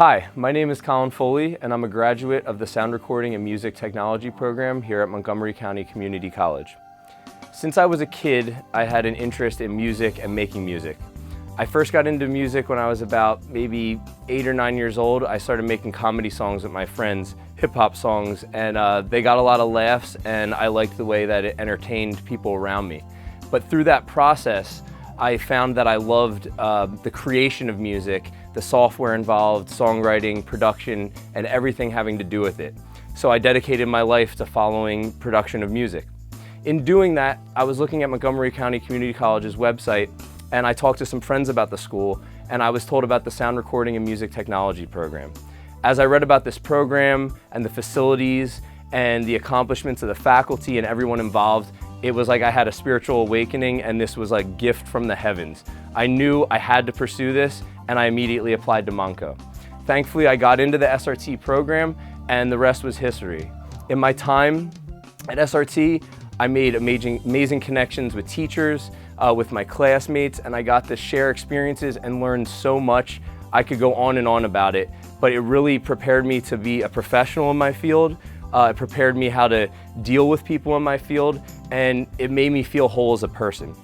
Hi, my name is Colin Foley, and I'm a graduate of the Sound Recording and Music Technology program here at Montgomery County Community College. Since I was a kid, I had an interest in music and making music. I first got into music when I was about maybe 8 or 9 years old. I started making comedy songs with my friends, hip-hop songs, and they got a lot of laughs, and I liked the way that it entertained people around me. But through that process, I found that I loved the creation of music, the software involved, songwriting, production, and everything having to do with it. So I dedicated my life to following production of music. In doing that, I was looking at Montgomery County Community College's website, and I talked to some friends about the school, and I was told about the Sound Recording and Music Technology program. As I read about this program and the facilities and the accomplishments of the faculty and everyone involved, it was like I had a spiritual awakening, and this was like a gift from the heavens. I knew I had to pursue this, and I immediately applied to Monco. Thankfully, I got into the SRT program, and the rest was history. In my time at SRT, I made amazing connections with teachers, with my classmates, and I got to share experiences and learn so much. I could go on and on about it, but it really prepared me to be a professional in my field. It prepared me how to deal with people in my field, and it made me feel whole as a person.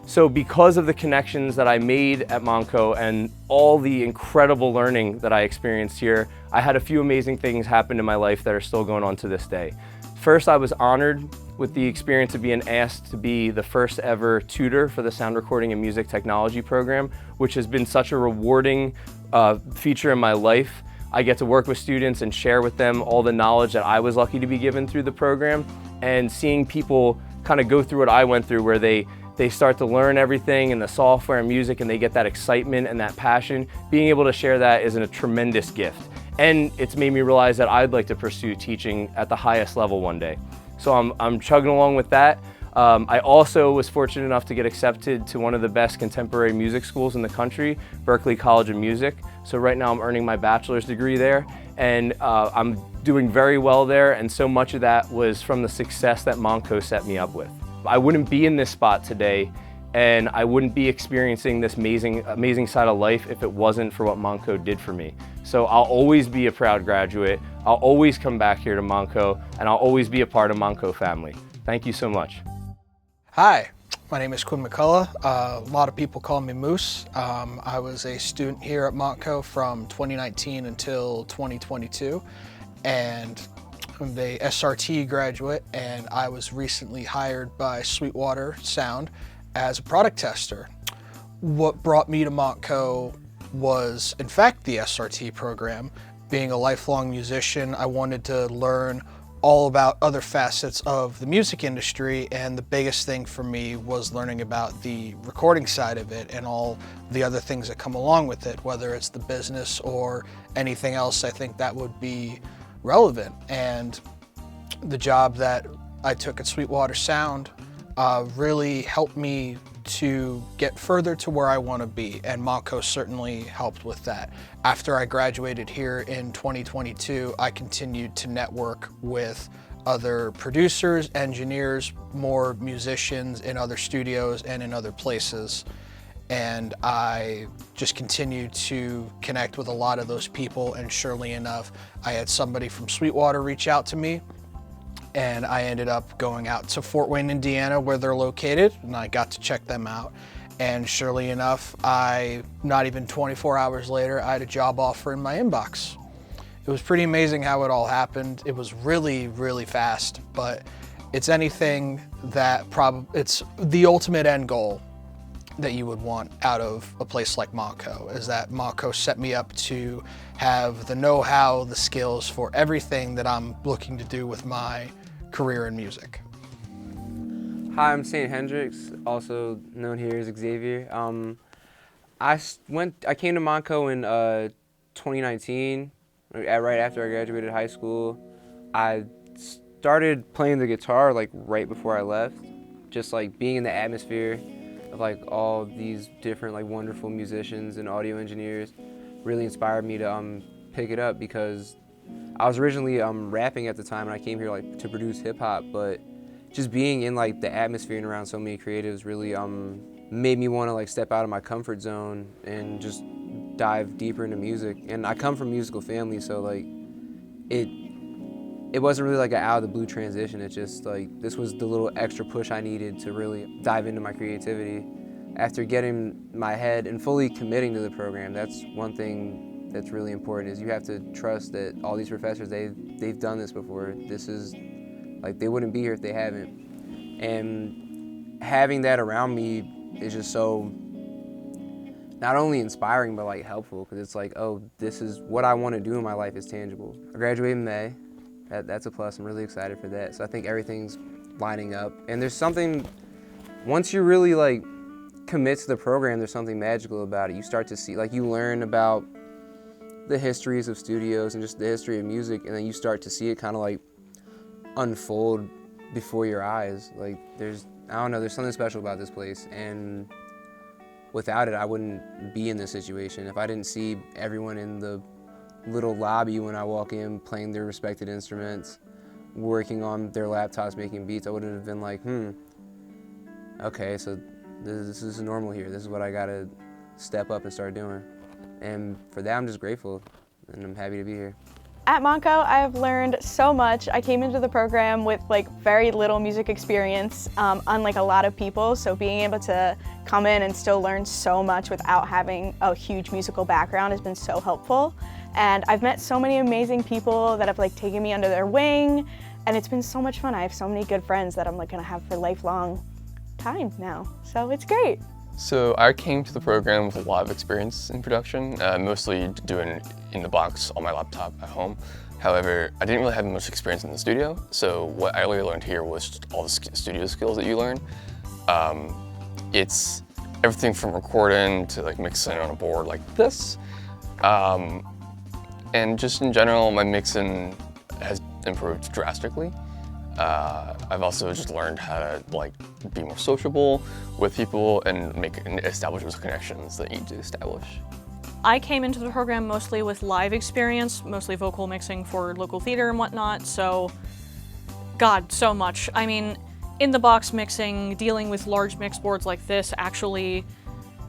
So because of the connections that I made at Monco and all the incredible learning that I experienced here, I had a few amazing things happen in my life that are still going on to this day. First, I was honored with the experience of being asked to be the first ever tutor for the Sound Recording and Music Technology program, which has been such a rewarding feature in my life. I get to work with students and share with them all the knowledge that I was lucky to be given through the program, and seeing people kind of go through what I went through, where they start to learn everything in the software and music, and they get that excitement and that passion. Being able to share that is a tremendous gift. And it's made me realize that I'd like to pursue teaching at the highest level one day. So I'm chugging along with that. I also was fortunate enough to get accepted to one of the best contemporary music schools in the country, Berklee College of Music. So right now I'm earning my bachelor's degree there, and I'm doing very well there, and so much of that was from the success that Monco set me up with. I wouldn't be in this spot today, and I wouldn't be experiencing this amazing side of life if it wasn't for what Monco did for me. So I'll always be a proud graduate, I'll always come back here to Monco, and I'll always be a part of Monco family. Thank you so much. Hi, my name is Quinn McCullough. A lot of people call me Moose. I was a student here at Monco from 2019 until 2022, and I'm a SRT graduate, and I was recently hired by Sweetwater Sound as a product tester. What brought me to Monco was, in fact, the SRT program. Being a lifelong musician, I wanted to learn all about other facets of the music industry, and the biggest thing for me was learning about the recording side of it and all the other things that come along with it, whether it's the business or anything else I think that would be relevant. And the job that I took at Sweetwater Sound really helped me to get further to where I want to be, and Monco certainly helped with that. After I graduated here in 2022, I continued to network with other producers, engineers, more musicians in other studios and in other places. And I just continued to connect with a lot of those people, and surely enough, I had somebody from Sweetwater reach out to me, and I ended up going out to Fort Wayne, Indiana, where they're located, and I got to check them out. And surely enough, not even 24 hours later, I had a job offer in my inbox. It was pretty amazing how it all happened. It was really, really fast, but it's anything that it's the ultimate end goal that you would want out of a place like Monco, is that Monco set me up to have the know-how, the skills for everything that I'm looking to do with my career in music. Hi, I'm St. Hendricks, also known here as Xavier. I came to Monco in 2019, right after I graduated high school. I started playing the guitar like right before I left, just like being in the atmosphere of like all these different like wonderful musicians and audio engineers really inspired me to pick it up, because I was originally rapping at the time, and I came here like to produce hip hop, but just being in like the atmosphere and around so many creatives really made me want to like step out of my comfort zone and just dive deeper into music. And I come from a musical family, so like it wasn't really like an out of the blue transition. It's just like this was the little extra push I needed to really dive into my creativity. After getting my head and fully committing to the program, that's one thing that's really important, is you have to trust that all these professors, they've done this before. This is, like, they wouldn't be here if they haven't. And having that around me is just so not only inspiring, but like helpful, because it's like, oh, this is what I want to do in my life is tangible. I graduate in May. That's a plus. I'm really excited for that. So I think everything's lining up. And there's something, once you really like commit to the program, there's something magical about it. You start to see, like, you learn about the histories of studios and just the history of music, and then you start to see it kind of like unfold before your eyes. Like, I don't know, there's something special about this place, and without it, I wouldn't be in this situation. If I didn't see everyone in the little lobby when I walk in playing their respected instruments, working on their laptops, making beats, I wouldn't have been like, okay, so this is normal here. This is what I gotta step up and start doing. And for that, I'm just grateful, and I'm happy to be here. At Montco, I have learned so much. I came into the program with like very little music experience, unlike a lot of people, so being able to come in and still learn so much without having a huge musical background has been so helpful. And I've met so many amazing people that have like taken me under their wing, and it's been so much fun. I have so many good friends that I'm like gonna have for lifelong time now, so it's great. So I came to the program with a lot of experience in production, mostly doing in the box on my laptop at home. However, I didn't really have much experience in the studio, so what I really learned here was just all the studio skills that you learn. It's everything from recording to like mixing on a board like this. And just in general, my mixing has improved drastically. I've also just learned how to like be more sociable with people and establish those connections that you need to establish. I came into the program mostly with live experience, mostly vocal mixing for local theater and whatnot, so God, so much. I mean, in the box mixing, dealing with large mix boards like this, actually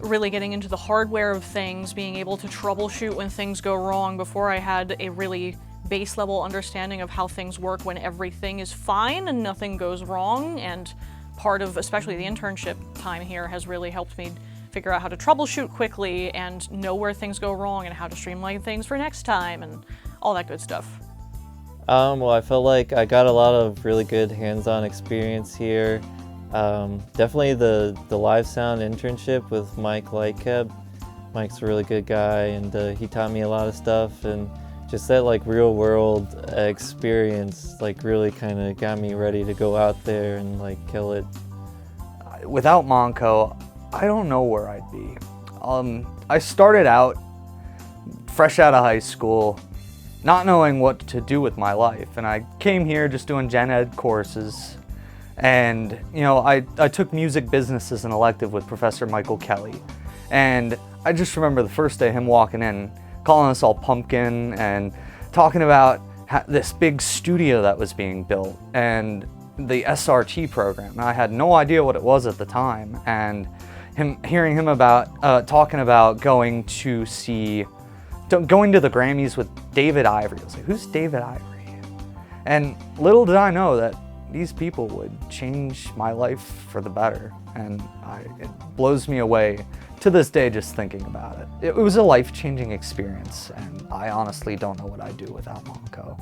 really getting into the hardware of things, being able to troubleshoot when things go wrong. Before I had a really base level understanding of how things work when everything is fine and nothing goes wrong, and part of especially the internship time here has really helped me figure out how to troubleshoot quickly and know where things go wrong and how to streamline things for next time and all that good stuff. Well, I felt like I got a lot of really good hands-on experience here. Definitely the live sound internship with Mike Lightcap. Mike's a really good guy, and he taught me a lot of stuff, and just that like real world experience like really kind of got me ready to go out there and like kill it. Without Montco, I don't know where I'd be. I started out fresh out of high school, not knowing what to do with my life, and I came here just doing gen ed courses, and you know, I took music business as an elective with Professor Michael Kelly, and I just remember the first day him walking in, calling us all pumpkin and talking about this big studio that was being built and the SRT program. And I had no idea what it was at the time, and hearing him talking about going to the Grammys with David Ivory. I was like, who's David Ivory? And little did I know that these people would change my life for the better, and it blows me away to this day just thinking about it. It was a life-changing experience, and I honestly don't know what I'd do without Montco.